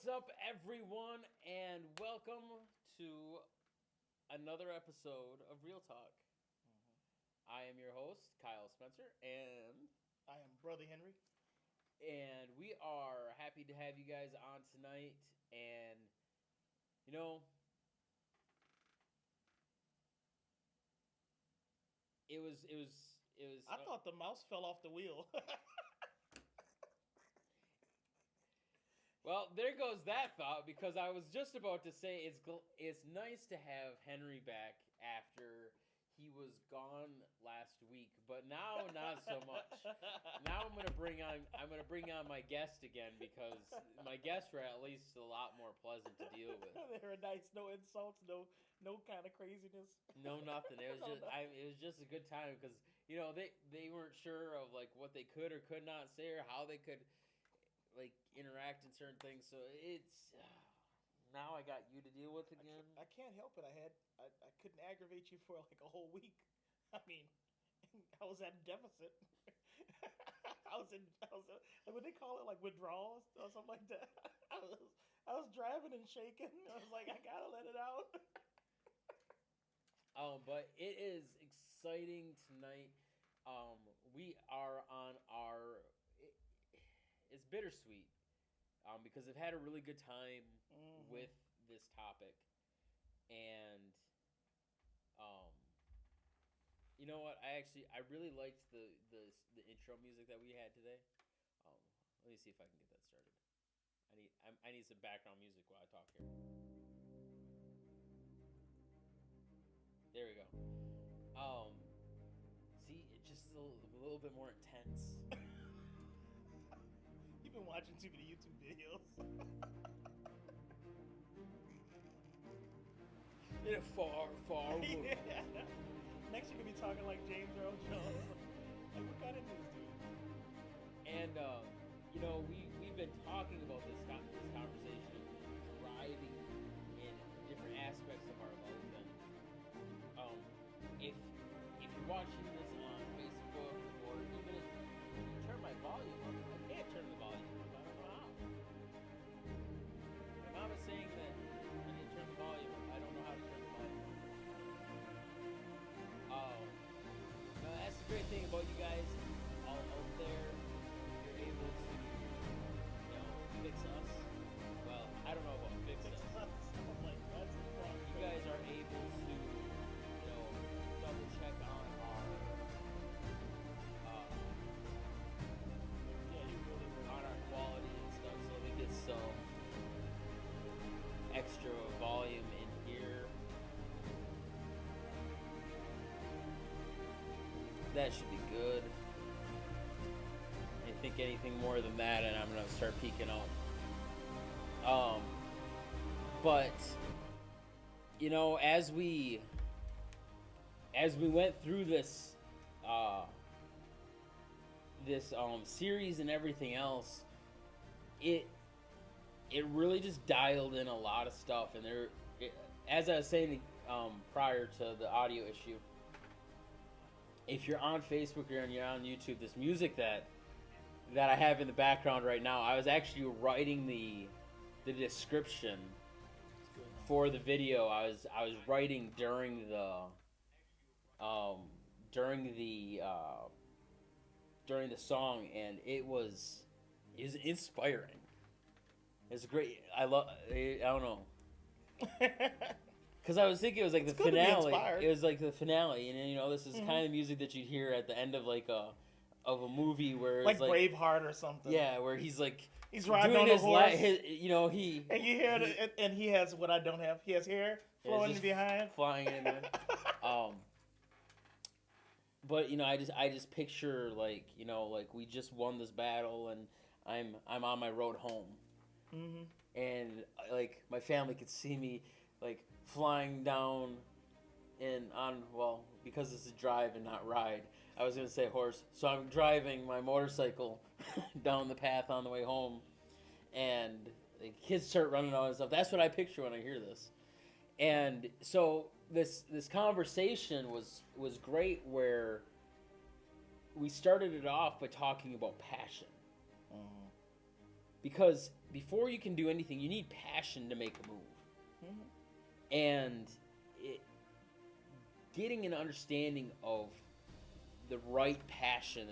What's up, everyone, and welcome to another episode of Real Talk. I am your host, Kyle Spencer, and I am Brother Henry. we are happy to have you guys on tonight. And you know, it was. I thought the mouse fell off the wheel. Well, there goes that thought, because I was just about to say it's nice to have Henry back after he was gone last week, but now not so much. Now I'm gonna bring on my guest again, because my guests were at least a lot more pleasant to deal with. They were nice, no insults, no kind of craziness. No, nothing. It was No, just nothing. it was just a good time, because they weren't sure of like what they could or could not say, or how they could like interact in certain things. So it's now I got you to deal with again. I can't help it. I couldn't aggravate you for like a whole week. I mean, I was at a deficit. I was like, what they call it, like withdrawals or something like that. I was driving and shaking. I was like, I gotta let it out. But it is exciting tonight. We are on our. It's bittersweet, because I've had a really good time with this topic, and you know what? I really liked the intro music that we had today. Let me see if I can get that started. I need some background music while I talk here. There we go. See, it's just a little bit more intense. You've been watching too many YouTube videos. In a far world. Yeah. Next you're gonna be talking like James Earl Jones. Like, what kind of news, dude? And we've been talking about this conversation of driving in different aspects of our life. And if you're watching this on Facebook, or even if you turn my volume up, I can't turn the volume up. I don't know how. My mom is saying that I need to turn the volume up. I don't know how to turn the volume up. No, that's the great thing about you guys all out there. You're able to, fix us. Well, I don't know about fix us. I'm like, that's the wrong You guys are able to, double check on our, yeah, you really on our quality and stuff, so we get some extra volume in here. That should be good. I think anything more than that, and I'm gonna start peeking out. But as we went through this series and everything else, it really just dialed in a lot of stuff. And as I was saying prior to the audio issue, if you're on Facebook or you're on YouTube, this music that I have in the background right now, I was actually writing the description for the video. I was writing during the song, and it was inspiring. It's great. I don't know. Because I was thinking it was like the finale. It was like the finale, and this is kind of music that you'd hear at the end of like a movie where it's like Braveheart or something. Yeah, where he's like he's riding on a horse. And you hear and he has what I don't have. He has hair flowing behind, flying in there. But I just picture like we just won this battle, and I'm on my road home, and like my family could see me like flying down because this is drive and not ride. I was gonna say horse, so I'm driving my motorcycle down the path on the way home, and the kids start running out and stuff. That's what I picture when I hear this. And so this conversation was great, where we started it off by talking about passion. because before you can do anything, you need passion to make a move. Mm-hmm. And getting an understanding of the right passion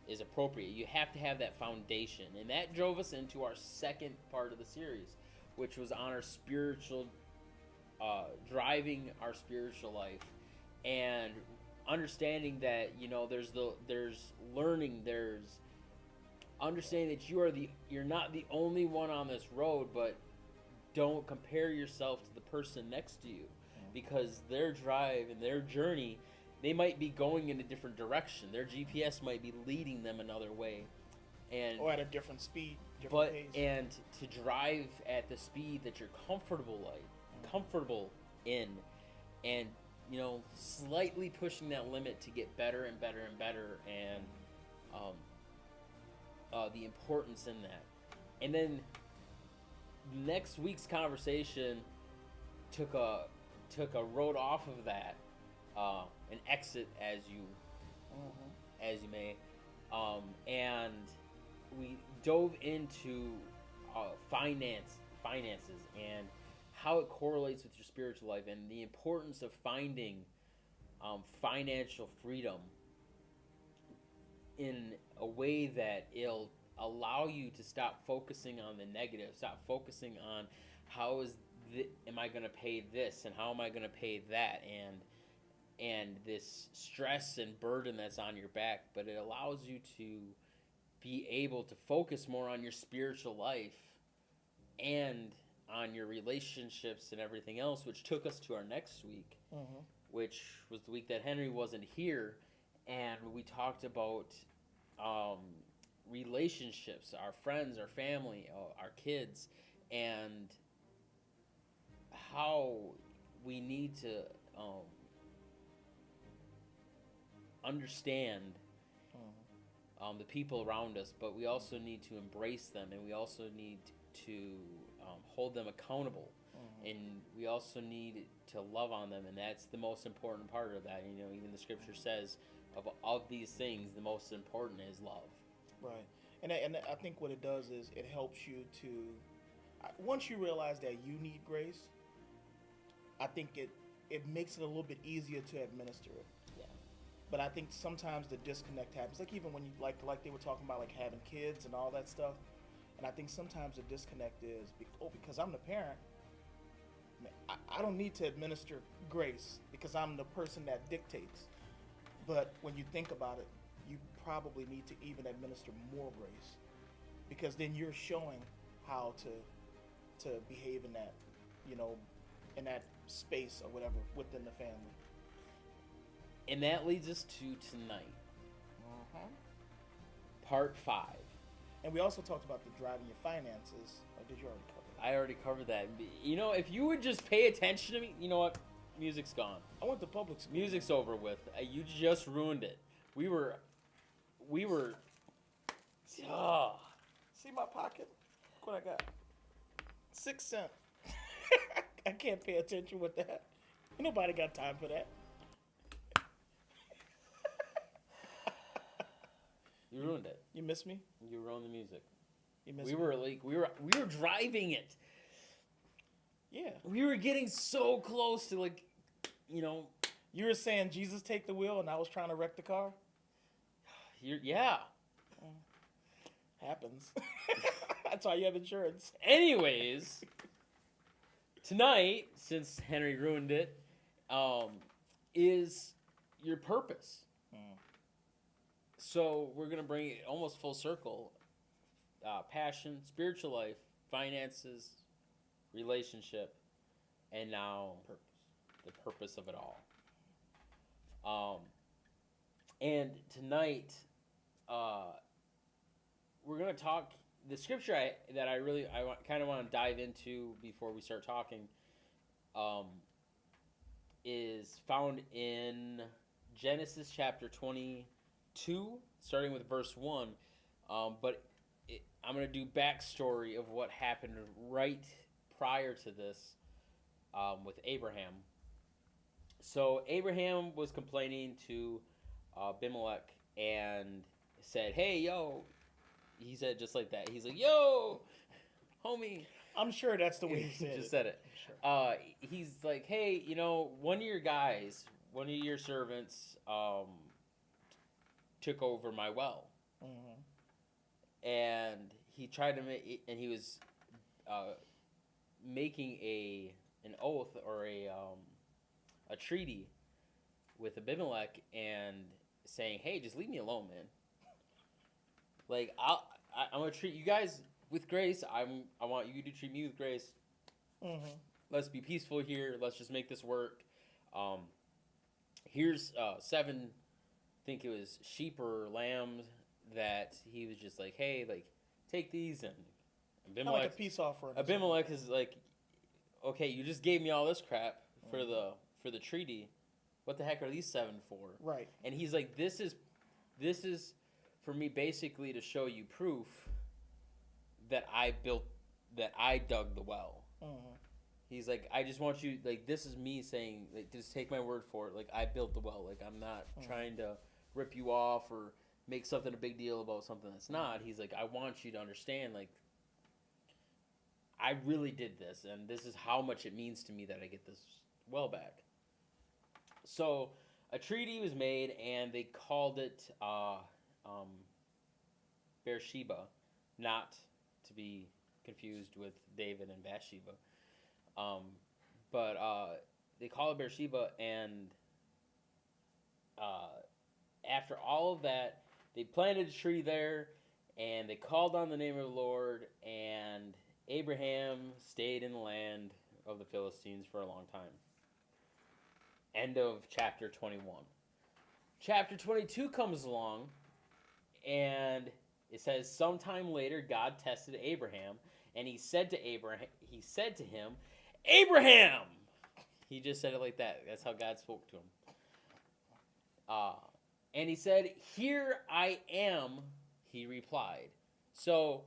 is appropriate. You have to have that foundation, and that drove us into our second part of the series, which was on our spiritual, driving our spiritual life, and understanding that there's learning, there's understanding that you're not the only one on this road, but don't compare yourself to the person next to you, because their drive and their journey, they might be going in a different direction. Their GPS might be leading them another way, or at a different speed, pace. And to drive at the speed that you're comfortable in, and slightly pushing that limit to get better and better and better, and the importance in that. And then next week's conversation took a road off of that, an exit as you may, and we dove into finances and how it correlates with your spiritual life, and the importance of finding financial freedom in a way that it'll allow you to stop focusing on the negative, stop focusing on am I going to pay this and how am I going to pay that, and this stress and burden that's on your back, but it allows you to be able to focus more on your spiritual life and on your relationships and everything else, which took us to our next week, which was the week that Henry wasn't here, and we talked about relationships, our friends, our family, our kids, and how we need to understand the people around us, but we also need to embrace them, and we also need to hold them accountable, and we also need to love on them, and that's the most important part of that. Even the scripture says of these things, the most important is love. Right. And I think what it does is it helps you to, once you realize that you need grace, I think it makes it a little bit easier to administer it. Yeah. But I think sometimes the disconnect happens. Like even when you like they were talking about like having kids and all that stuff. And I think sometimes the disconnect is because I'm the parent, I don't need to administer grace because I'm the person that dictates. But when you think about it, you probably need to even administer more grace, because then you're showing how to behave in that, in that space or whatever within the family. And that leads us to tonight. Part 5. And we also talked about the driving your finances. Or did you already cover that? I already covered that. If you would just pay attention to me, you know what? Music's gone. I went to public school. Music's over with. You just ruined it. We were. Oh. See my pocket? Look what I got. 6 cents. I can't pay attention with that. Nobody got time for that. You ruined it. You miss me? You ruined the music. You miss me? We were driving it. Yeah. We were getting so close to You were saying Jesus take the wheel, and I was trying to wreck the car. Yeah. Happens. That's why you have insurance. Anyways, tonight, since Henry ruined it, is your purpose. So we're going to bring it almost full circle. Passion, spiritual life, finances, relationship, and now the purpose of it all. And tonight, we're going to talk, the scripture that I kind of want to dive into before we start talking is found in Genesis chapter 22, starting with verse 1. But I'm going to do backstory of what happened right prior to this with Abraham. So Abraham was complaining to Abimelech and said, hey, yo, he said just like that. He's like, "Yo, homie." I'm sure that's the way he said just it. said it. I'm sure. He's like, "Hey, one of your guys, one of your servants, took over my well, and he tried to make, and he was making an oath or a treaty with Abimelech and saying, hey, just leave me alone, man. Like I'm gonna treat you guys with grace. I want you to treat me with grace. Let's be peaceful here. Let's just make this work. Here's 7, I think it was sheep or lambs that he was just like, hey, like take these, and Abimelech, like a peace offering. Abimelech is like, okay, you just gave me all this crap for the treaty. What the heck are these 7 for? Right. And he's like, this is for me basically to show you proof that I dug the well. He's like, I just want you, like, this is me saying, like, just take my word for it. Like, I built the well. Like, I'm not trying to rip you off or make something a big deal about something that's not. He's like, I want you to understand, like, I really did this, and this is how much it means to me that I get this well back. So a treaty was made, and they called it Beersheba, not to be confused with David and Bathsheba. But they call it Beersheba, and after all of that, they planted a tree there, and they called on the name of the Lord, and Abraham stayed in the land of the Philistines for a long time. End of chapter 21. Chapter 22 comes along, and it says, sometime later God tested Abraham, and he said to him, Abraham! He just said it like that. That's how God spoke to him. And he said, here I am, he replied. So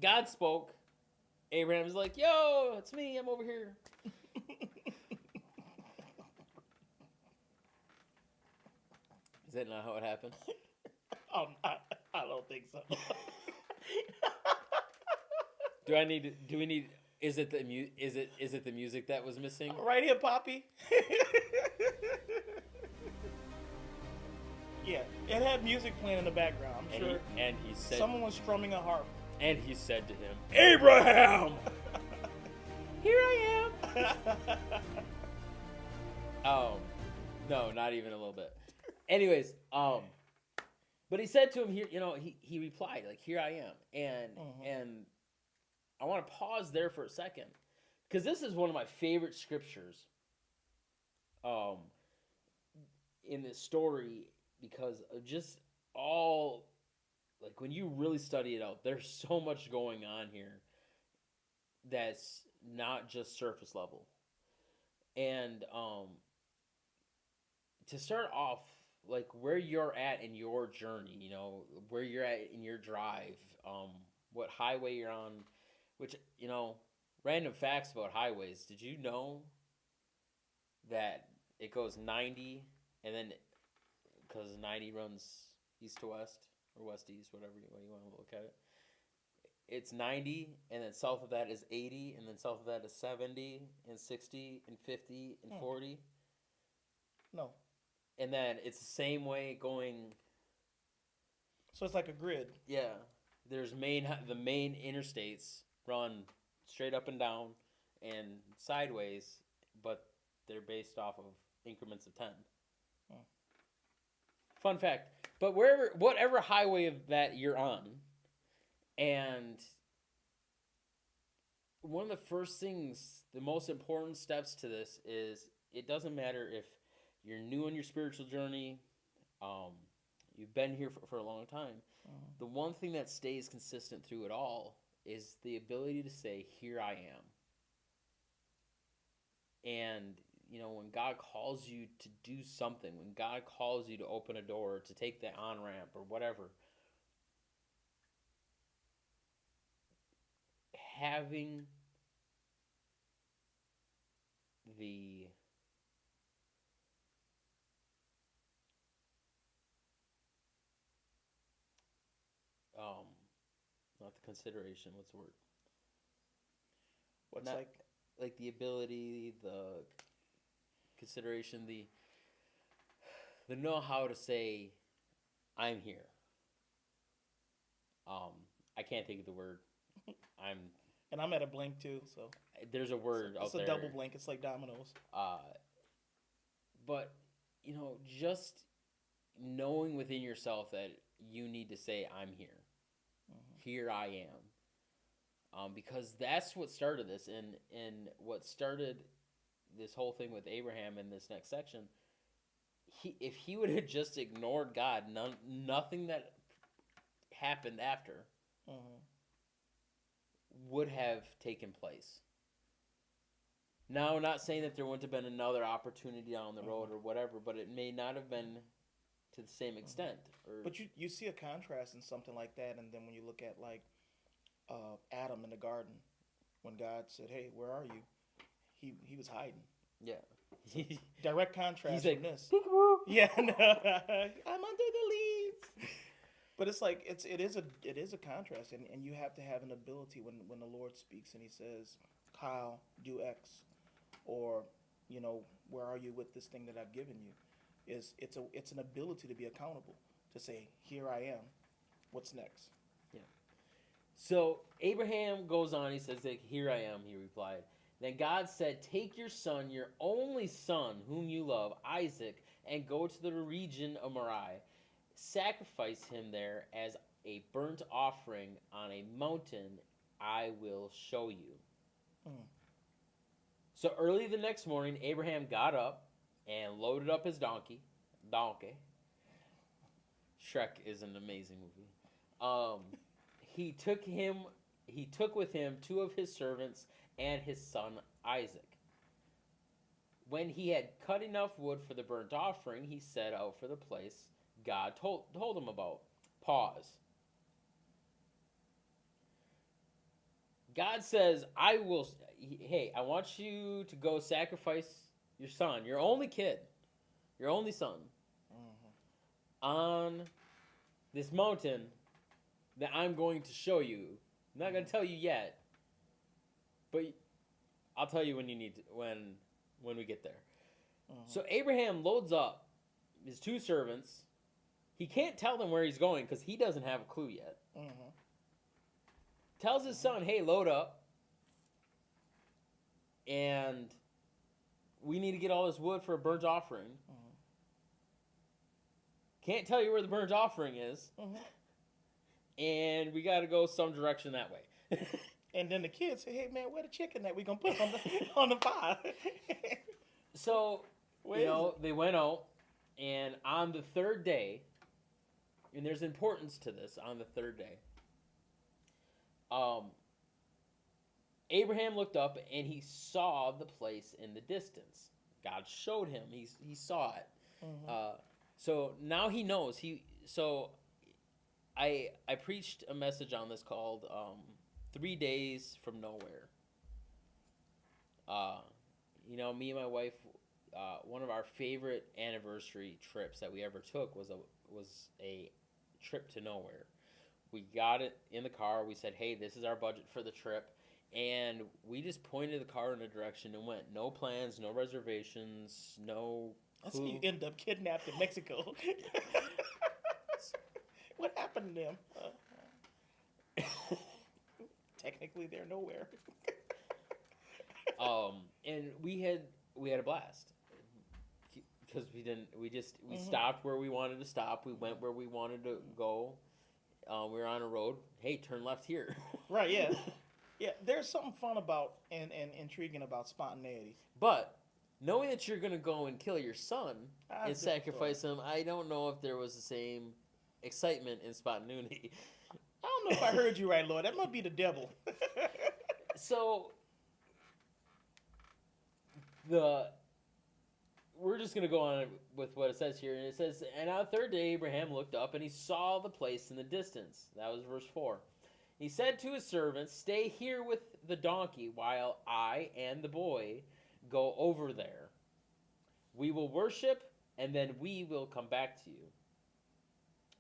God spoke. Abraham's like, yo, it's me. I'm over here. Is that not how it happened? I don't think so. Do we need? Is it the music that was missing? Right here, Poppy. Yeah, it had music playing in the background. I'm sure. And he said, someone was strumming a harp. And he said to him, Abraham, here I am. No, not even a little bit. Anyways, but he said to him here, he replied, like, here I am. And I want to pause there for a second, because this is one of my favorite scriptures in this story, because of just all, like, when you really study it out, there's so much going on here that's not just surface level. And to start off, like, where you're at in your journey, where you're at in your drive, what highway you're on, which, random facts about highways. Did you know that it goes 90, and then, because 90 runs east to west, or west to east, whatever you want to look at it. It's 90, and then south of that is 80, and then south of that is 70, and 60, and 50, and 40. No. And then it's the same way going. So it's like a grid. Yeah. There's the main interstates run straight up and down and sideways, but they're based off of increments of 10. Fun fact. But whatever highway of that you're on, and one of the first things, the most important steps to this is, it doesn't matter if you're new on your spiritual journey, you've been here for a long time. The one thing that stays consistent through it all is the ability to say, here I am. And, when God calls you to do something, when God calls you to open a door, to take the on-ramp or whatever, having the not the consideration. What's the word? What's Not, like like the ability, the consideration, the know how to say, I'm here. I can't think of the word. I'm. and I'm at a blink too, so There's a word it's out a there. double blink. It's like dominoes. Uh, but just knowing within yourself that you need to say, I'm here. Mm-hmm. Here I am. Because that's what started this, and what started this whole thing with Abraham in this next section. If he would have just ignored God, nothing that happened after Mm-hmm. would have taken place. Now, I'm not saying that there wouldn't have been another opportunity down the road or whatever, but it may not have been to the same extent. But you see a contrast in something like that, and then when you look at like Adam in the garden, when God said, "Hey, where are you?" He was hiding. Yeah. Direct contrast He's like, from this. Yeah, no, I'm under the leaves. But it's like it is a contrast, and you have to have an ability when the Lord speaks and He says, "Kyle, do X," or where are you with this thing that I've given you? It's an ability to be accountable, to say, "Here I am. What's next?" Yeah. So Abraham goes on. He says, like, "Here I am," he replied. Then God said, "Take your son, your only son, whom you love, Isaac, and go to the region of Moriah. Sacrifice him there as a burnt offering on a mountain I will show you." Mm. So early the next morning, Abraham got up and loaded up his donkey. Shrek is an amazing movie. He took with him two of his servants and his son Isaac. When he had cut enough wood for the burnt offering, he set out for the place God told him about. Pause. God says, I want you to go sacrifice your son, your only kid, your only son, on this mountain that I'm going to show you. I'm not going to tell you yet, but I'll tell you when we get there. So Abraham loads up his two servants. He can't tell them where he's going because he doesn't have a clue yet. Tells his son, "Hey, load up, and we need to get all this wood for a burnt offering." Can't tell you where the burnt offering is, and we got to go some direction that way. And then the kids say, "Hey, man, where the chicken that we gonna put on the fire?" So they went out, and on the third day, and there's importance to this. On the third day, Abraham looked up and he saw the place in the distance. God showed him. He saw it. So now he knows. I preached a message on this called 3 Days from Nowhere. Me and my wife, one of our favorite anniversary trips that we ever took was a trip to nowhere. We got it in the car. We said, "Hey, this is our budget for the trip." And we just pointed the car in a direction and went. No plans, no reservations, no That's how you end up kidnapped in Mexico. What happened to them? Technically, they're nowhere. And we had a blast because we stopped where we wanted to stop. We went where we wanted to go. We were on a road. Hey, turn left here. Right? Yeah. Yeah. There's something fun about and intriguing about spontaneity. But knowing that you're gonna go and kill your son and sacrifice him, I don't know if there was the same excitement in spontaneity. I don't know if I heard you right, Lord. That might be the devil. So we're just going to go on with what it says here. And it says, "And on the third day, Abraham looked up and he saw the place in the distance." That was verse 4. He said to his servants, "Stay here with the donkey while I and the boy go over there. We will worship and then we will come back to you."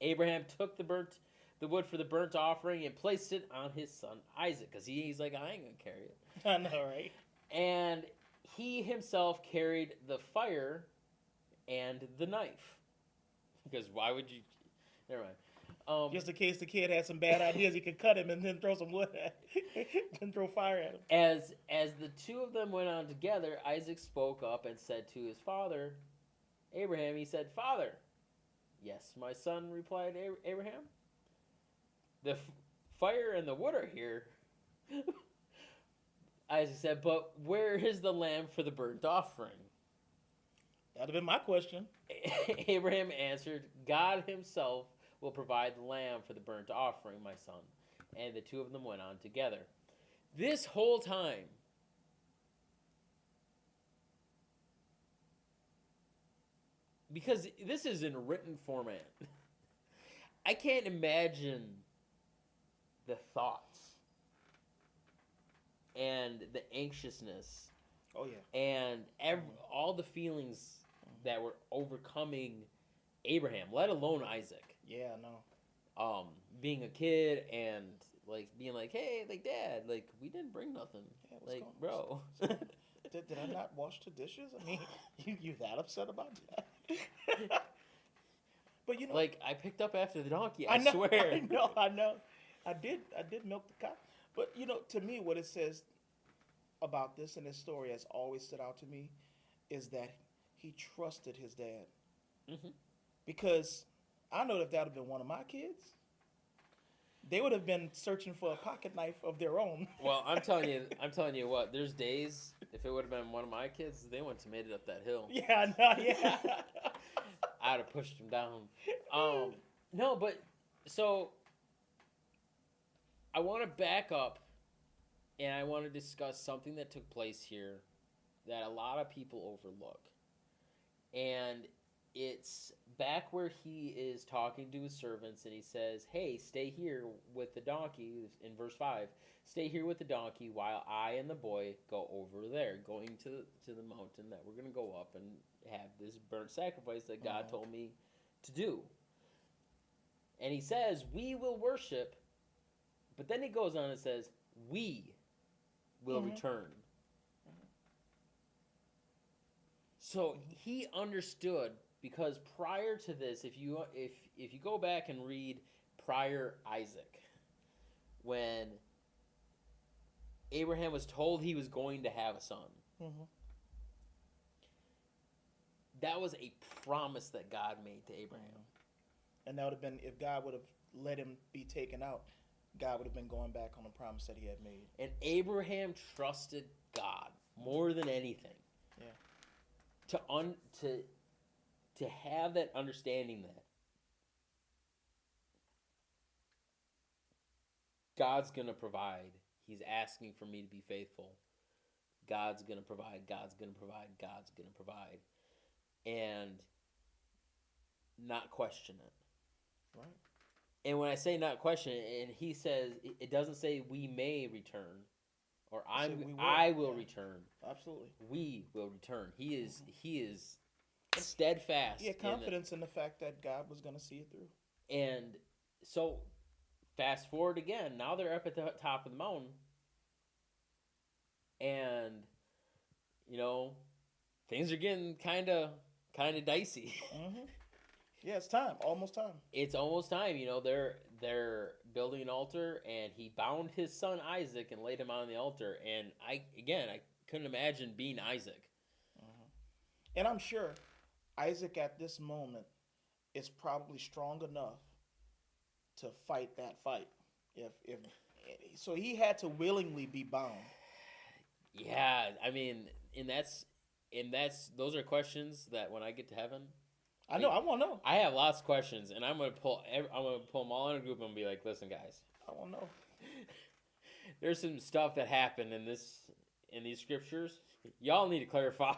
Abraham took the the wood for the burnt offering and placed it on his son Isaac, because he's like, I ain't gonna carry it. I know, right? And he himself carried the fire and the knife. Because why would you? Never mind. Just in case the kid had some bad ideas, he could cut him and then throw some wood at him, and throw fire at him. As the two of them went on together, Isaac spoke up and said to his father, Abraham, he said, Father. Yes, my son, replied Abraham. The fire and the wood are here. Isaac said, but where is the lamb for the burnt offering? That'd have been my question. Abraham answered, God himself will provide the lamb for the burnt offering, my son. And the two of them went on together. This whole time, because this is in written format, I can't imagine the thoughts and the anxiousness. Oh, yeah. And all the feelings that were overcoming Abraham, let alone Isaac. Yeah, I know. Being a kid and like being like, hey, like Dad, like we didn't bring nothing. Yeah, like, bro. Did I not wash the dishes? I mean, you that upset about that? But you know, like I picked up after the donkey. I swear. I know. I did milk the cow. But you know, to me, what it says about this and this story has always stood out to me is that he trusted his dad. Mm-hmm. Because I know if that would have been one of my kids, they would have been searching for a pocket knife of their own. Well, I'm telling you what. There's days if it would have been one of my kids, they went to made it up that hill. Yeah, I know. Yeah. I'd have pushed them down. No, but so I want to back up, and I want to discuss something that took place here that a lot of people overlook, and it's back where he is talking to his servants, and he says, hey, stay here with the donkey, in verse 5, stay here with the donkey while I and the boy go over there, going to the mountain that we're going to go up and have this burnt sacrifice that God told me to do. And he says, we will worship, but then he goes on and says, we will return. So he understood, because prior to this, if you go back and read prior Isaac, when Abraham was told he was going to have a son, that was a promise that God made to Abraham. And that would have been, if God would have let him be taken out, God would have been going back on the promise that he had made. And Abraham trusted God more than anything. Yeah. To have that understanding that God's going to provide. He's asking for me to be faithful. God's going to provide. God's going to provide. God's going to provide. And not question it. Right. And when I say not question it, and he says, it doesn't say we may return, or I will return. Absolutely. We will return. He is steadfast. He had confidence in the fact that God was going to see it through. And so, fast forward again. Now they're up at the top of the mountain, and you know, things are getting kind of dicey. Yeah, it's time. Almost time. It's almost time. You know, they're building an altar, and he bound his son Isaac and laid him on the altar. And I couldn't imagine being Isaac. And I'm sure Isaac at this moment is probably strong enough to fight that fight. If so, he had to willingly be bound. Yeah, I mean, and that's those are questions that when I get to heaven, I want to know. I have lots of questions, and I'm gonna pull them all in a group and be like, listen, guys, I want to know. There's some stuff that happened in these scriptures. Y'all need to clarify.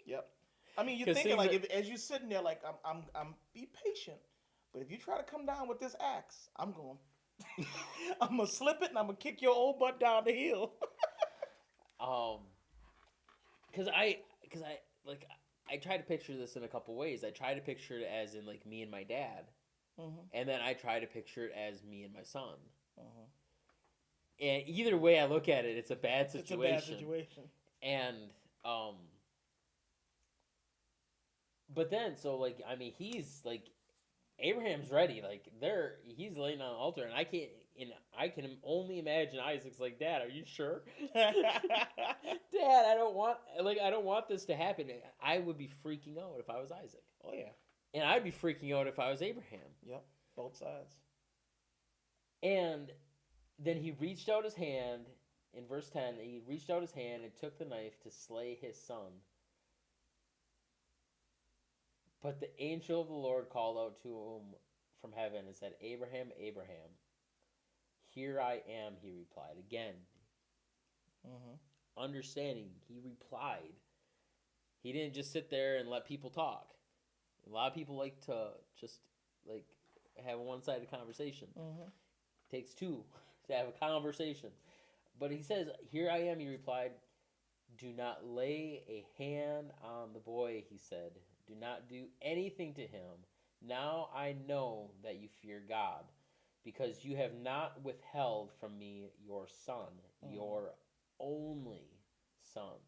Yep. I mean, you're thinking like, as you're sitting there, like, I'm be patient, but if you try to come down with this axe, I'm gonna slip it and I'm gonna kick your old butt down the hill. Because I try to picture this in a couple ways. I try to picture it as in like me and my dad, Mm-hmm. and then I try to picture it as me and my son. Mm-hmm. And either way I look at it, it's a bad It's a situation. bad situation. And but then so like I mean he's like Abraham's ready, like he's laying on the altar, and I can only imagine Isaac's like, Dad, are you sure? Dad, I don't want this to happen. I would be freaking out if I was Isaac. Oh yeah. And I'd be freaking out if I was Abraham. Yep. Both sides. And then he reached out his hand in verse 10, he reached out his hand and took the knife to slay his son. But the angel of the Lord called out to him from heaven and said, Abraham, Abraham. Here I am, he replied. Again, understanding, he replied. He didn't just sit there and let people talk. A lot of people like to just like have a one-sided conversation. It takes two to have a conversation. But he says, here I am, he replied. Do not lay a hand on the boy, he said. Do not do anything to him. Now I know that you fear God, because you have not withheld from me your son, your only son.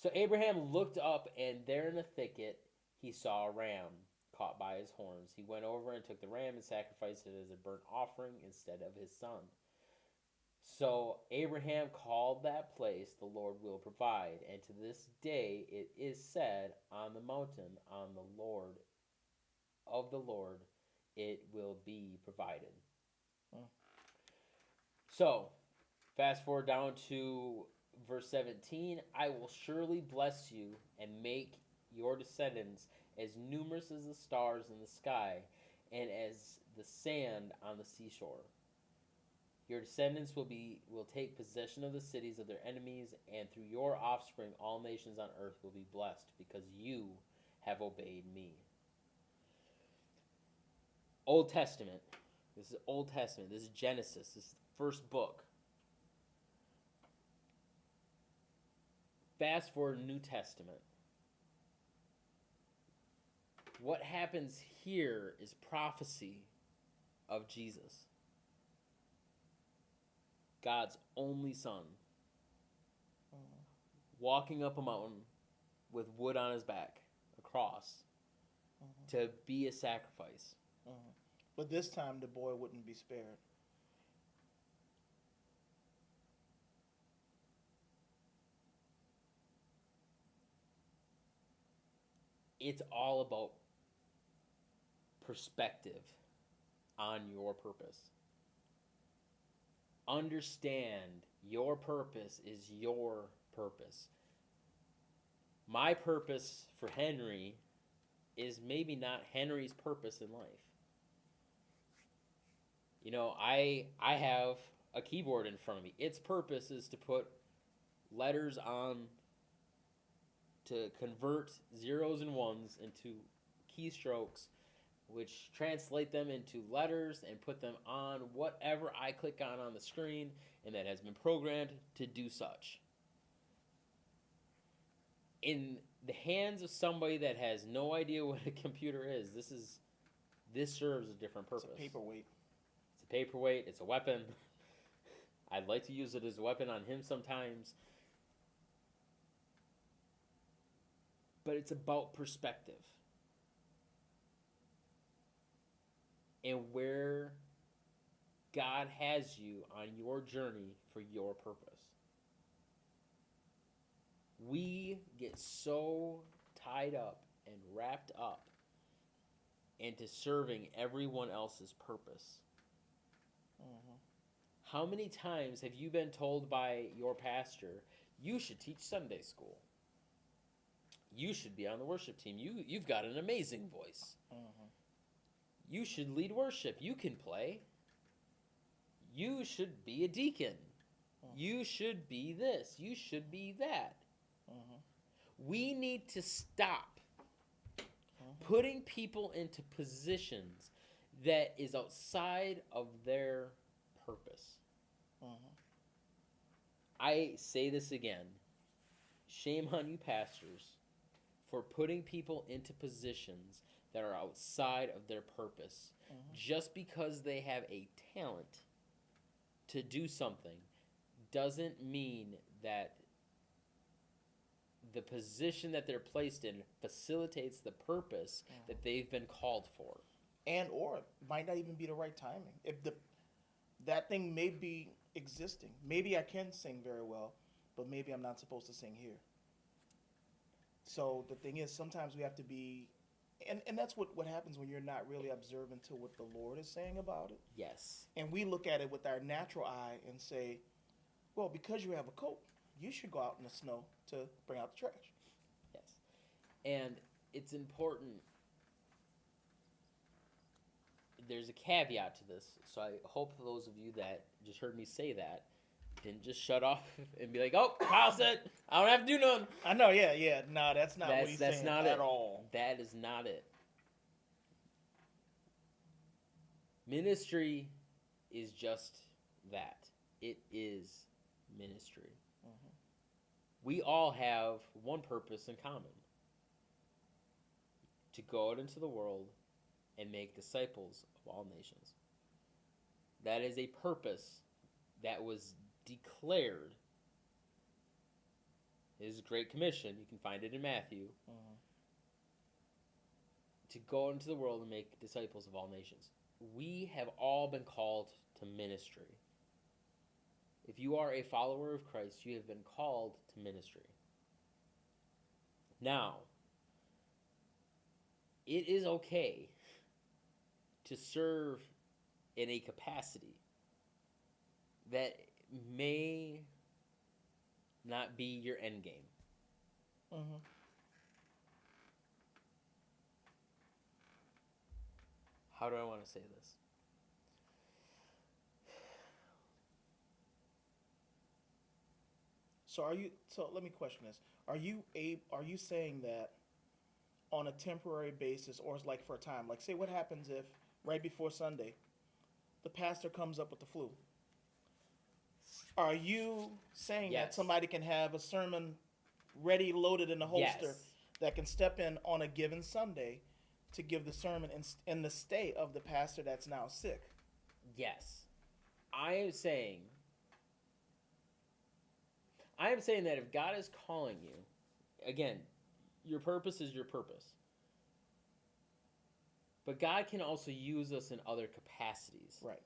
So Abraham looked up, and there in the thicket he saw a ram caught by his horns. He went over and took the ram and sacrificed it as a burnt offering instead of his son. So Abraham called that place, the Lord will provide. And to this day it is said, on the mountain of the Lord, it will be provided. So, fast forward down to verse 17. I will surely bless you and make your descendants as numerous as the stars in the sky and as the sand on the seashore. Your descendants will take possession of the cities of their enemies, and through your offspring all nations on earth will be blessed, because you have obeyed me. Old Testament. This is Old Testament. This is Genesis. This is the first book. Fast forward New Testament. What happens here is prophecy of Jesus. God's only son, walking up a mountain with wood on his back, a cross, to be a sacrifice. But this time the boy wouldn't be spared. It's all about perspective on your purpose. Understand your purpose is your purpose. My purpose for Henry is maybe not Henry's purpose in life. You know, I have a keyboard in front of me. Its purpose is to put letters on, to convert zeros and ones into keystrokes, which translate them into letters and put them on whatever I click on the screen, and that has been programmed to do such. In the hands of somebody that has no idea what a computer is, this serves a different purpose. It's a paperweight. It's a paperweight. It's a weapon. I'd like to use it as a weapon on him sometimes. But it's about perspective. And where God has you on your journey for your purpose. We get so tied up and wrapped up into serving everyone else's purpose. How many times have you been told by your pastor, you should teach Sunday school? You should be on the worship team. You've got an amazing voice. You should lead worship. You can play. You should be a deacon. You should be this. You should be that. We need to stop putting people into positions that is outside of their purpose. I say this again. Shame on you, pastors, for putting people into positions that are outside of their purpose. Mm-hmm. Just because they have a talent to do something doesn't mean that the position that they're placed in facilitates the purpose that they've been called for. And or it might not even be the right timing. If that thing may be existing, maybe I can sing very well, but maybe I'm not supposed to sing here. So the thing is, sometimes we have to be, and that's what happens when you're not really observant to what the Lord is saying about it. Yes. And we look at it with our natural eye and say, well, because you have a coat, you should go out in the snow to bring out the trash. Yes. And it's important. There's a caveat to this, so I hope those of you that just heard me say that didn't just shut off and be like, "Oh, Kyle said I don't have to do nothing." I know, yeah. No, that's not what he's That's saying not at it. all. That is not it. Ministry is just that. It is ministry. Mm-hmm. We all have one purpose in common: to go out into the world and make disciples of all nations. That is a purpose that was declared. His Great Commission, you can find it in Matthew, to go into the world and make disciples of all nations. We have all been called to ministry. If you are a follower of Christ, you have been called to ministry. Now, it is okay to serve in a capacity that may not be your end game. Mm-hmm. How do I want to say this? So let me question this. Are you saying that on a temporary basis, or it's like for a time, like say what happens if right before Sunday the pastor comes up with the flu? Are you saying that Yes. somebody can have a sermon ready, loaded in the holster, Yes. that can step in on a given Sunday to give the sermon in the stay of the pastor that's now sick? Yes. I am saying that if God is calling you, again, your purpose is your purpose. But God can also use us in other capacities. Right.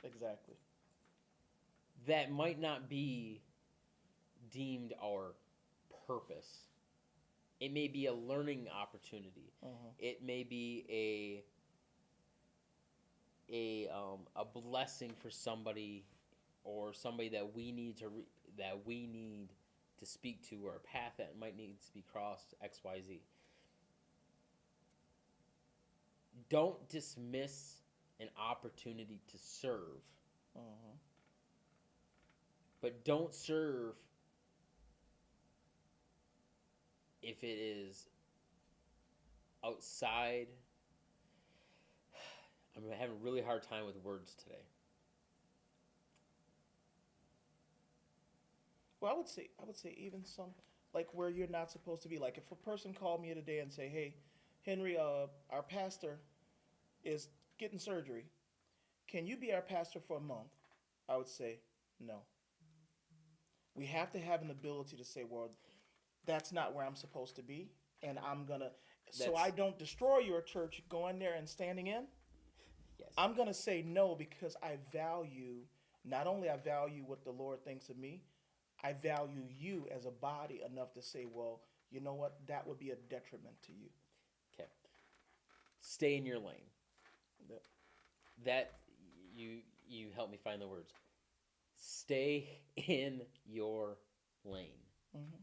Exactly. That might not be deemed our purpose. It may be a learning opportunity. Mm-hmm. It may be a blessing for somebody, or somebody that we need to speak to, or a path that might need to be crossed, XYZ. Don't dismiss an opportunity to serve. Mm-hmm. But don't serve if it is outside. I'm having a really hard time with words today. Well, I would say even some, like where you're not supposed to be. Like if a person called me today and say, "Hey, Henry, our pastor is getting surgery. Can you be our pastor for a month?" I would say no. We have to have an ability to say, "Well, that's not where I'm supposed to be, and I'm gonna." So I don't destroy your church going there and standing in. Yes. I'm gonna say no because I value. Not only I value what the Lord thinks of me, I value you as a body enough to say, well, you know what? That would be a detriment to you. Okay. Stay in your lane. Yep. That you help me find the words. Stay in your lane. Mm-hmm.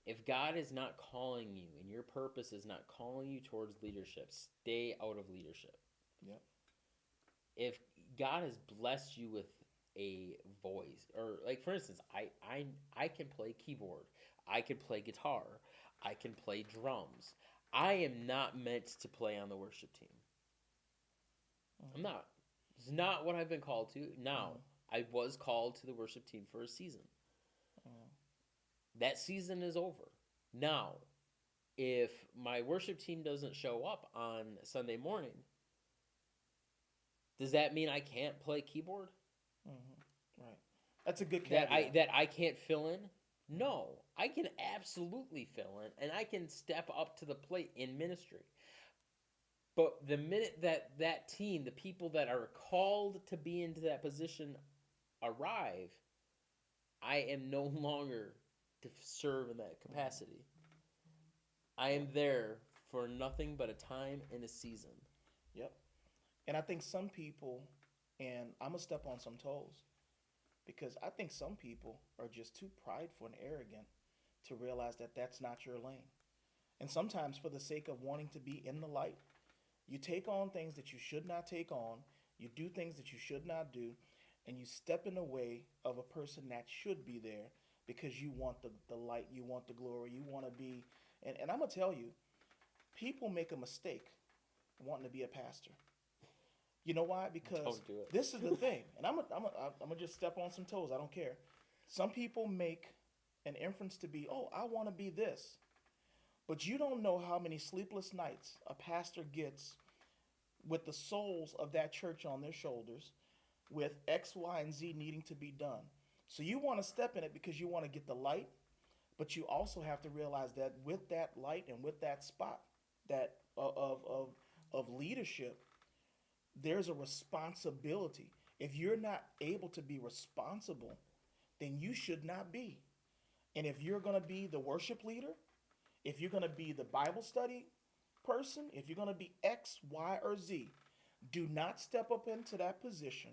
If God is not calling you and your purpose is not calling you towards leadership, stay out of leadership. Yep. If God has blessed you with a voice, or like for instance, I can play keyboard, I can play guitar, I can play drums. I am not meant to play on the worship team. Mm-hmm. I'm not. It's not what I've been called to. Now, Mm-hmm. I was called to the worship team for a season. Mm-hmm. That season is over. Now, if my worship team doesn't show up on Sunday morning, does that mean I can't play keyboard? Right. That's a good caveat. That I can't fill in? No, I can absolutely fill in, and I can step up to the plate in ministry. But the minute that team, the people that are called to be into that position arrive, I am no longer to serve in that capacity. I am there for nothing but a time and a season. Yep. And I think some people, and I'm going to step on some toes, because I think some people are just too prideful and arrogant to realize that that's not your lane. And sometimes, for the sake of wanting to be in the light, you take on things that you should not take on, you do things that you should not do, and you step in the way of a person that should be there because you want the light, you want the glory, you want to be. And I'm going to tell you, people make a mistake wanting to be a pastor. You know why? Because Don't do it. this is the thing. And I'm gonna just step on some toes. I don't care. Some people make an inference to be, oh, I want to be this. But you don't know how many sleepless nights a pastor gets with the souls of that church on their shoulders, with X, Y, and Z needing to be done. So you want to step in it because you want to get the light, but you also have to realize that with that light and with that spot that of leadership, there's a responsibility. If you're not able to be responsible, then you should not be. And if you're going to be the worship leader, if you're going to be the Bible study person, if you're going to be X, Y, or Z, do not step up into that position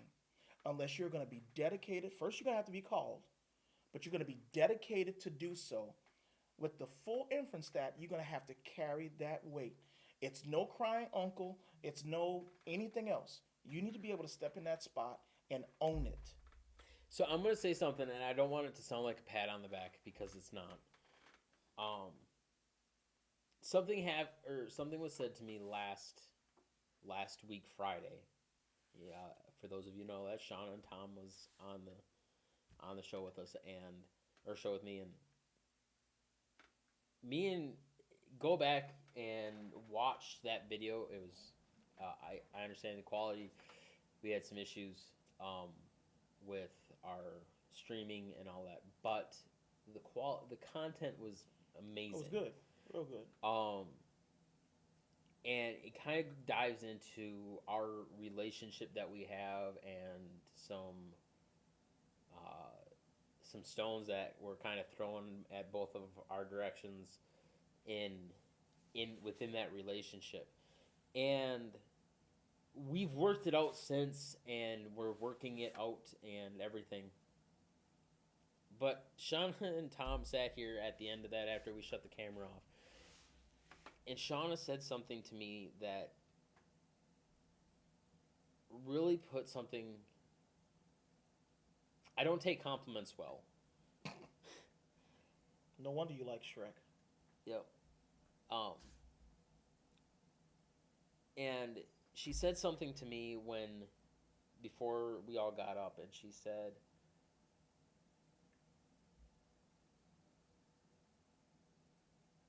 unless you're going to be dedicated. First, you're going to have to be called, but you're going to be dedicated to do so with the full inference that you're going to have to carry that weight. It's no crying uncle. It's no anything else. You need to be able to step in that spot and own it. So I'm going to say something, and I don't want it to sound like a pat on the back because it's not. Something was said to me last week Friday. Yeah, for those of you who know that Sean and Tom was on the show with us show with me, and go back and watch that video. It was I understand the quality. We had some issues with our streaming and all that, but the content was amazing. It was good, real good. And it kind of dives into our relationship that we have and some stones that were kind of thrown at both of our directions within that relationship. And we've worked it out since, and we're working it out and everything. But Shauna and Tom sat here at the end of that after we shut the camera off. And Shauna said something to me that really put something... I don't take compliments well. No wonder you like Shrek. Yep. And she said something to me before we all got up, and she said,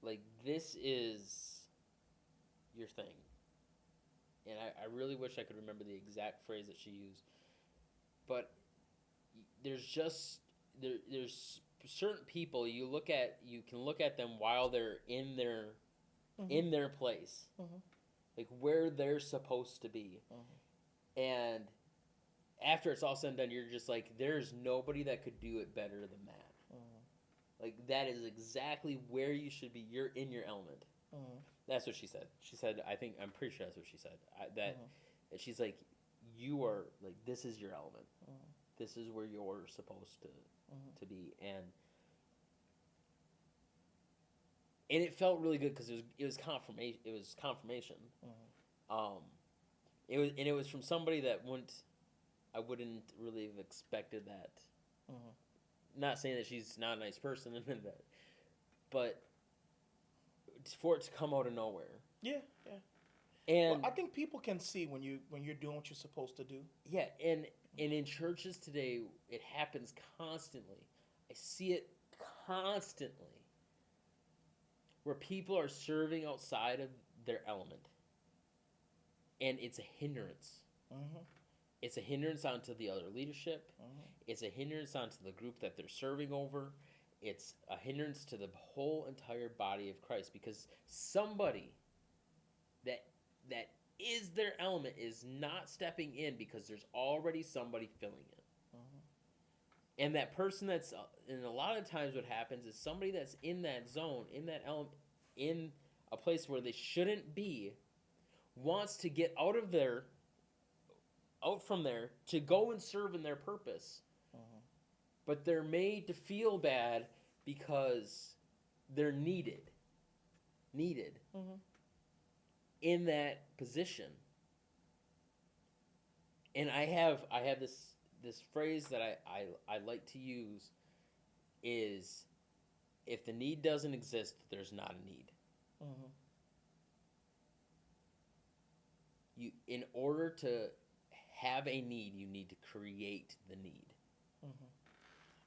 like, this is your thing. And I really wish I could remember the exact phrase that she used. But there's certain people you can look at them while they're in their place. Mm-hmm. Like where they're supposed to be. Mm-hmm. And after it's all said and done, you're just like, there's nobody that could do it better than that. Mm-hmm. Like, that is exactly where you should be. You're in your element. Mm-hmm. That's what she said. She said, I'm pretty sure that's what she said. Mm-hmm. And she's like, you are, like, this is your element. Mm-hmm. This is where you're supposed to be. And it felt really good because it was confirmation. It was confirmation. Mm-hmm. It was from somebody that I wouldn't really have expected that. Mm-hmm. Not saying that she's not a nice person, but for it to come out of nowhere. Yeah. And I think people can see when you're doing what you're supposed to do. Yeah, and in churches today, it happens constantly. I see it constantly, where people are serving outside of their element, and it's a hindrance. Mm-hmm. It's a hindrance onto the other leadership. Mm-hmm. It's a hindrance onto the group that they're serving over. It's a hindrance to the whole entire body of Christ, because somebody that that is their element is not stepping in because there's already somebody filling it. Mm-hmm. And that person that's, and a lot of times what happens is somebody that's in that zone, in that element, in a place where they shouldn't be, wants to get out from there to go and serve in their purpose. Mm-hmm. But they're made to feel bad because they're needed Mm-hmm. in that position. And I have this phrase that I like to use is, if the need doesn't exist, there's not a need. Mm-hmm. You, in order to have a need, you need to create the need. Mm-hmm.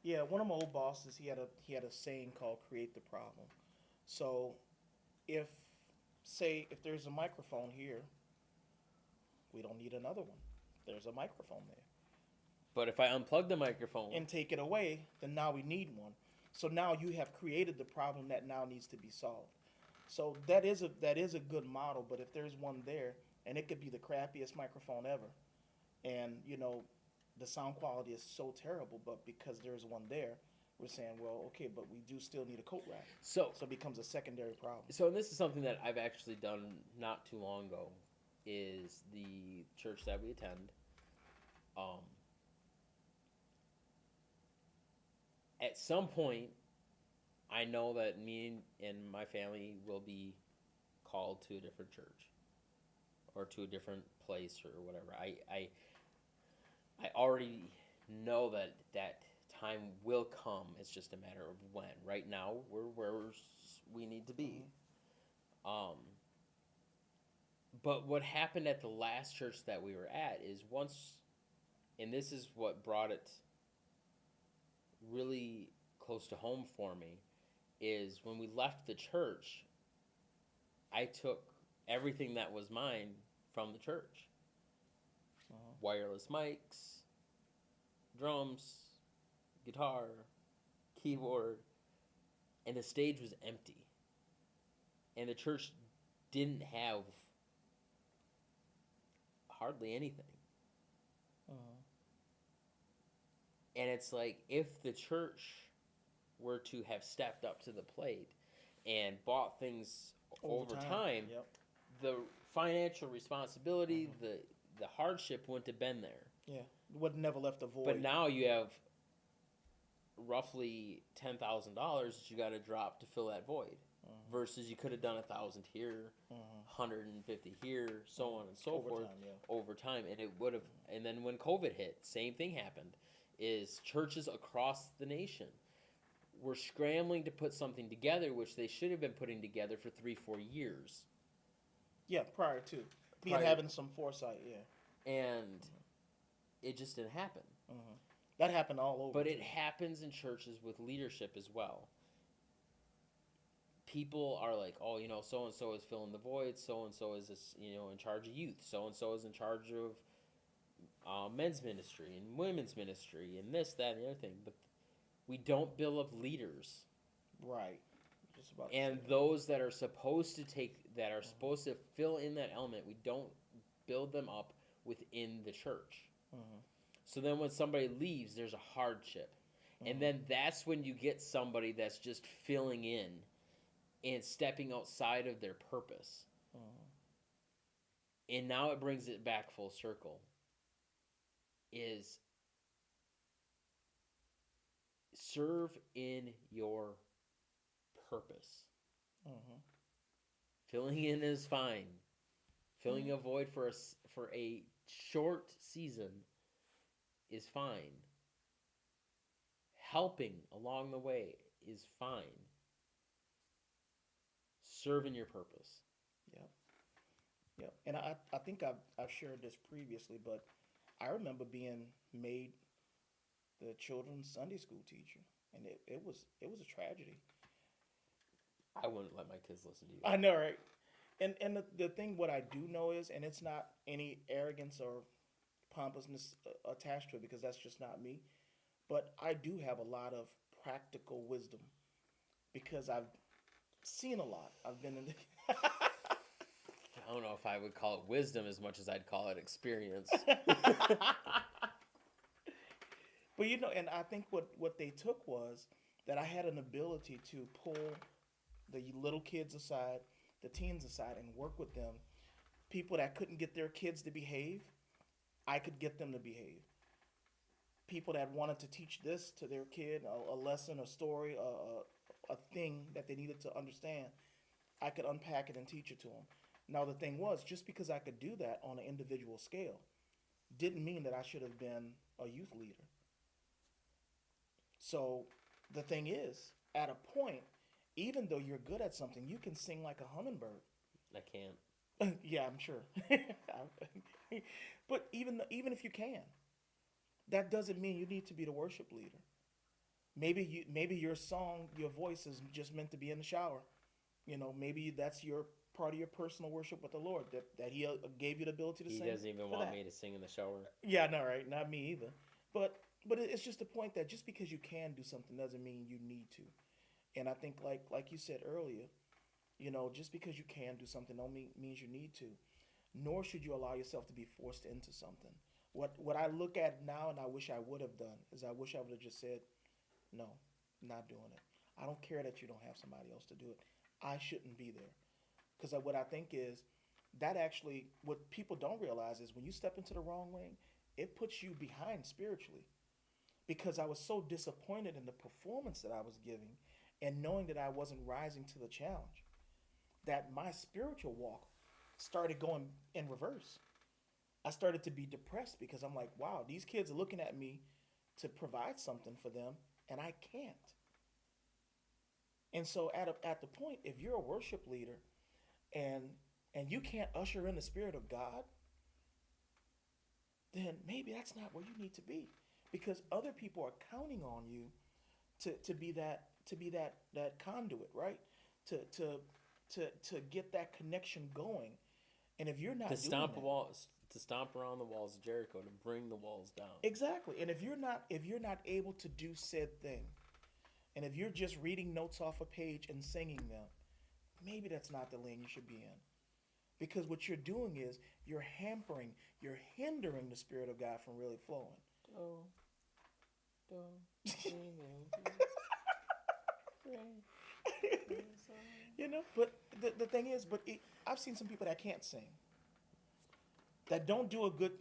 Yeah, one of my old bosses, he had a saying called "create the problem." So, if if there's a microphone here, we don't need another one. There's a microphone there. But if I unplug the microphone And take it away, then now we need one. So now you have created the problem that now needs to be solved. So that is a good model. But if there's one there, and it could be the crappiest microphone ever, and the sound quality is so terrible, but because there's one there, we're saying, well, okay, but we do still need a coat rack. So it becomes a secondary problem. So this is something that I've actually done not too long ago, is the church that we attend. At some point, I know that me and my family will be called to a different church or to a different place or whatever. I already know that time will come. It's just a matter of when. Right now, we're where we need to be. But what happened at the last church that we were at is once, and this is what brought it really close to home for me, is when we left the church, I took everything that was mine from the church. Wireless mics, drums, guitar, keyboard, and the stage was empty. And the church didn't have hardly anything. And it's like, if the church were to have stepped up to the plate and bought things over time, Yep. the financial responsibility, the hardship wouldn't have been there. Yeah, would never left a void. But now you have roughly $10,000 that you got to drop to fill that void. Versus you could have done 1,000 here, 150 here, so on and so forth over time, and it would have. And then when COVID hit, same thing happened. Is churches across the nation were scrambling to put something together, which they should have been putting together for 3-4 years. Yeah, prior to having some foresight. Yeah, and it just didn't happen. That happened all over. But it happens in churches with leadership as well. People are like, oh, so and so is filling the void. So and so is this, in charge of youth. So and so is in charge of men's ministry and women's ministry and this, that, and the other thing. But we don't build up leaders, right? Just about. And those that are supposed to supposed to fill in that element, we don't build them up within the church. So then when somebody leaves, there's a hardship, and then that's when you get somebody that's just filling in and stepping outside of their purpose. And now it brings it back full circle. Is serve in your purpose. Filling in is fine. Filling a void for a short season is fine. Helping along the way is fine. Serve in your purpose. Yep. And I think I've shared this previously, but I remember being made the children's Sunday school teacher, and it was a tragedy. I wouldn't let my kids listen to you. I know, right? And the thing, what I do know is, and it's not any arrogance or pompousness attached to it because that's just not me. But I do have a lot of practical wisdom because I've seen a lot. I've been in the. I don't know if I would call it wisdom as much as I'd call it experience. But and I think what they took was that I had an ability to pull the little kids aside, the teens aside, and work with them. People that couldn't get their kids to behave, I could get them to behave. People that wanted to teach this to their kid, a lesson, a story, a thing that they needed to understand, I could unpack it and teach it to them. Now, the thing was, just because I could do that on an individual scale didn't mean that I should have been a youth leader. So the thing is, at a point, even though you're good at something, you can sing like a hummingbird. I can't. Yeah, I'm sure. But even if you can, that doesn't mean you need to be the worship leader. Maybe your song, your voice is just meant to be in the shower. Maybe that's your part of your personal worship with the Lord that He gave you the ability to He sing. doesn't even want me to sing in the shower. Yeah, no, right? Not me either. But it's just a point that just because you can do something doesn't mean you need to. And I think like you said earlier, just because you can do something don't means you need to. Nor should you allow yourself to be forced into something. What I look at now and I wish I would have done is I wish I would have just said, no, not doing it. I don't care that you don't have somebody else to do it. I shouldn't be there. Because what I think is that actually, what people don't realize is when you step into the wrong lane, it puts you behind spiritually. Because I was so disappointed in the performance that I was giving and knowing that I wasn't rising to the challenge, that my spiritual walk started going in reverse. I started to be depressed because I'm like, wow, these kids are looking at me to provide something for them, and I can't. And so at the point, if you're a worship leader and you can't usher in the Spirit of God, then maybe that's not where you need to be, because other people are counting on you to be that conduit, right? To get that connection going. And if you're not to doing stomp that, walls, to stomp around the walls of Jericho, to bring the walls down. exactly. And if you're not able to do said thing, and if you're just reading notes off a page and singing them, maybe that's not the lane you should be in. Because what you're doing is you're hindering the Spirit of God from really flowing. But the thing is, I've seen some people that can't sing, that don't do a good,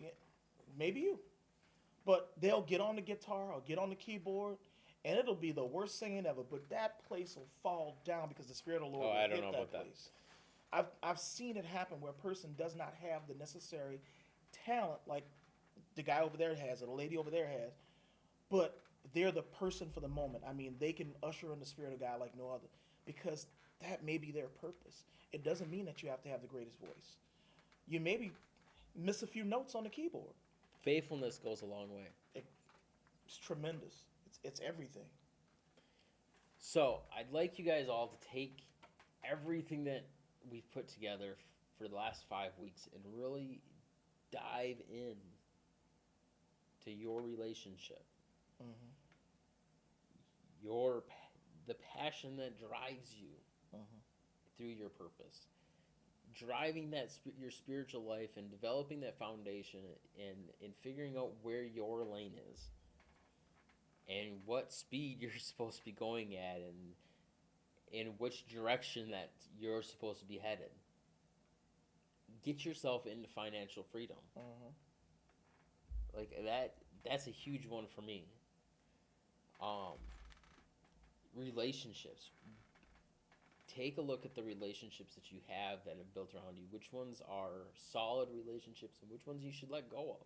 maybe you, but they'll get on the guitar or get on the keyboard, and it'll be the worst singing ever, but that place will fall down because the Spirit of the Lord will hit that place. I've seen it happen where a person does not have the necessary talent like the guy over there has or the lady over there has, but they're the person for the moment. I mean, they can usher in the Spirit of God like no other, because that may be their purpose. It doesn't mean that you have to have the greatest voice. You maybe miss a few notes on the keyboard. Faithfulness goes a long way. It's tremendous. It's everything. So I'd like you guys all to take everything that we've put together for the last 5 weeks and really dive in to your relationship, the passion that drives you through your purpose, driving your spiritual life and developing that foundation and figuring out where your lane is and what speed you're supposed to be going at and in which direction that you're supposed to be headed. Get yourself into financial freedom. Like that's a huge one for me. Relationships. Take a look at the relationships that you have that have built around you. Which ones are solid relationships and which ones you should let go of?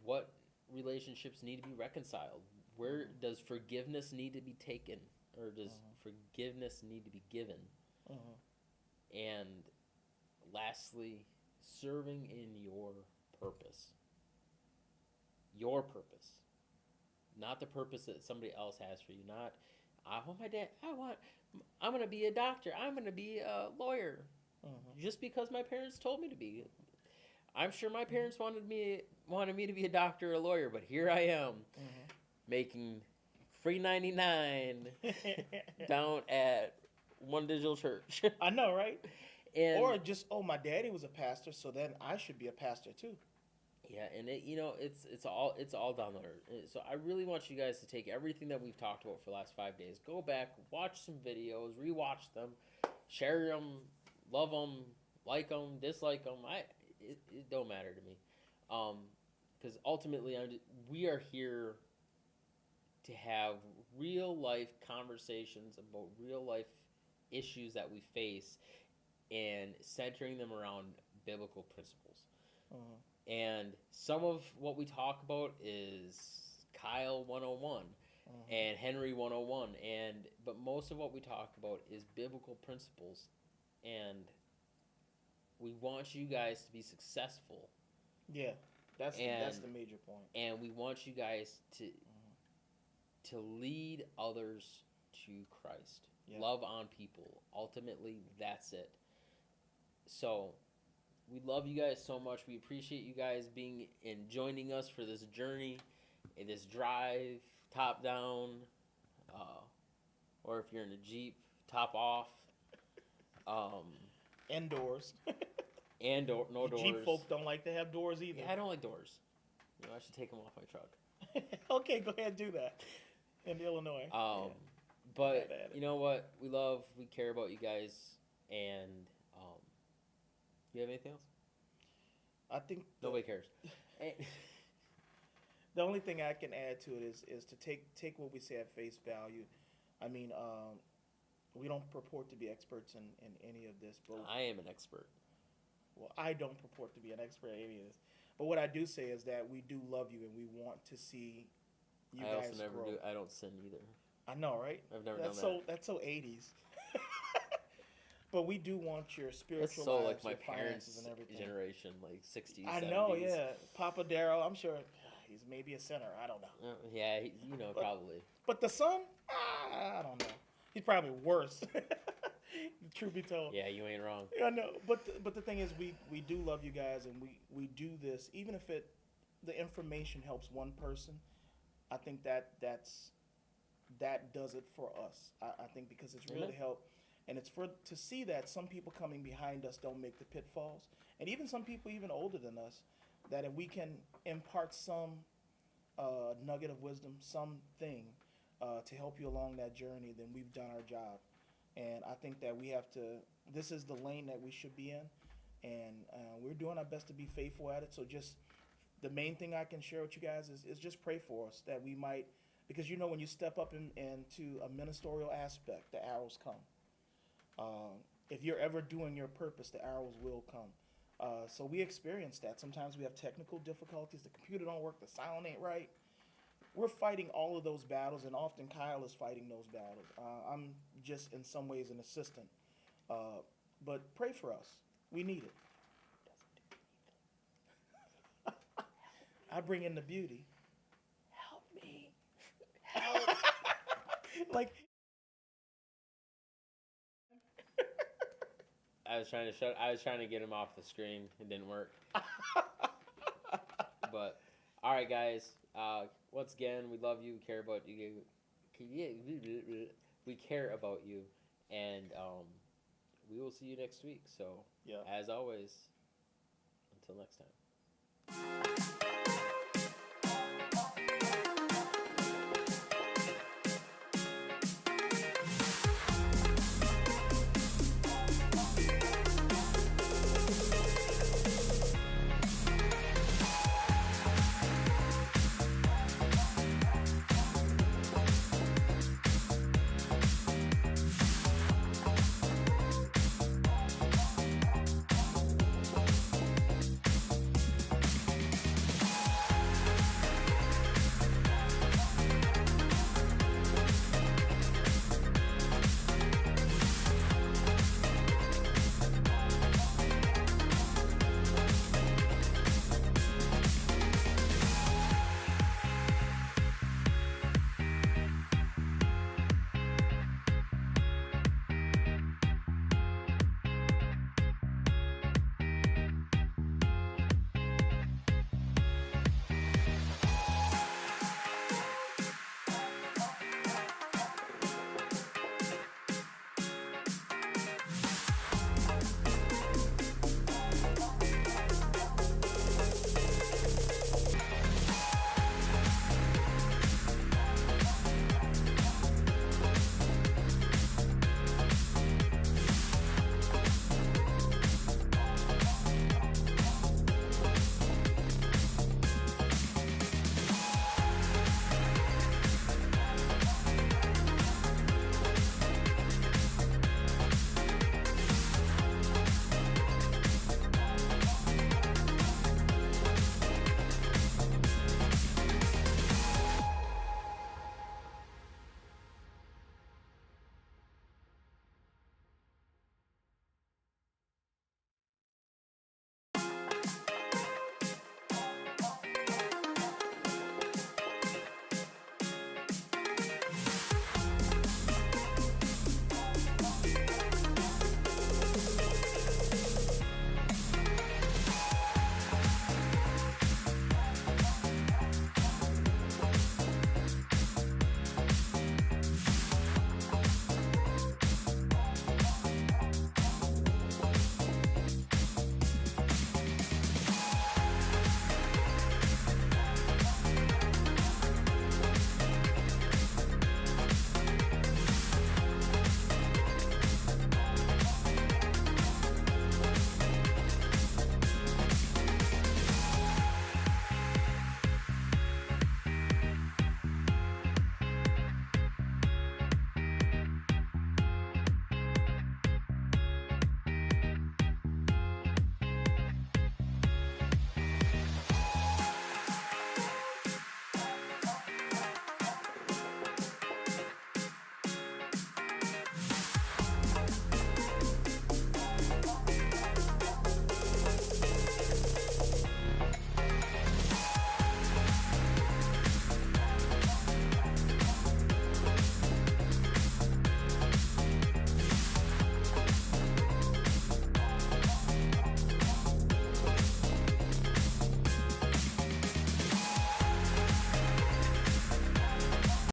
What relationships need to be reconciled? Where does forgiveness need to be taken? Or does forgiveness need to be given? And lastly, serving in your purpose. Your purpose. Not the purpose that somebody else has for you. Not, I want my dad. I'm gonna be a doctor. I'm gonna be a lawyer, just because my parents told me to be. I'm sure my parents wanted me to be a doctor or a lawyer, but here I am, making free 99 down at One Digital Church. I know, right? And or just, oh, my daddy was a pastor, so then I should be a pastor too. yeah, and it's all down there. So I really want you guys to take everything that we've talked about for the last 5 days, go back, watch some videos, rewatch them, share them, love them, like them, dislike them. It don't matter to me, because ultimately we are here to have real life conversations about real life issues that we face, and centering them around biblical principles. And some of what we talk about is Kyle 101 and Henry 101, but most of what we talk about is biblical principles, and we want you guys to be successful. Yeah, that's the major point. And we want you guys to lead others to Christ. Yeah. Love on people. Ultimately, that's it. So we love you guys so much. We appreciate you guys being and joining us for this journey, in this drive, top down, or if you're in a Jeep, top off. Indoors. And no doors. Jeep folk don't like to have doors either. Yeah, I don't like doors. I should take them off my truck. Okay, go ahead and do that. In Illinois. But you know what? We care about you guys, and you have anything else? I think nobody cares. The only thing I can add to it is to take what we say at face value. I mean, we don't purport to be experts in any of this, but I am an expert. Well, I don't purport to be an expert in any of this, but what I do say is that we do love you and we want to see you guys grow. I don't sin either. I know, right? I've never done that. That's so 80s. But we do want your spiritual lives, like my your parents and everything. Generation, like 60s. I 70s. know, yeah. Papa Darrow, I'm sure he's maybe a sinner. I don't know. Yeah, probably. But the son, I don't know. He's probably worse. Truth be told. Yeah, you ain't wrong. I know, but the thing is, we do love you guys, and we do this even if the information helps one person. I think that does it for us. I think because it's really helped. And it's to see that some people coming behind us don't make the pitfalls. And even some people even older than us, that if we can impart some nugget of wisdom, something to help you along that journey, then we've done our job. And I think that this is the lane that we should be in. And we're doing our best to be faithful at it. So just the main thing I can share with you guys is just pray for us that we might, because when you step up into a ministerial aspect, the arrows come. If you're ever doing your purpose, the arrows will come. So we experience that. Sometimes we have technical difficulties. The computer don't work. The sound ain't right. We're fighting all of those battles, and often Kyle is fighting those battles. I'm just in some ways an assistant. But pray for us. We need it. I bring in the beauty. Help me. Help. Like... I was trying to get him off the screen. It didn't work. But all right, guys. Once again, we love you. We care about you. We care about you, and we will see you next week. So, as always, until next time.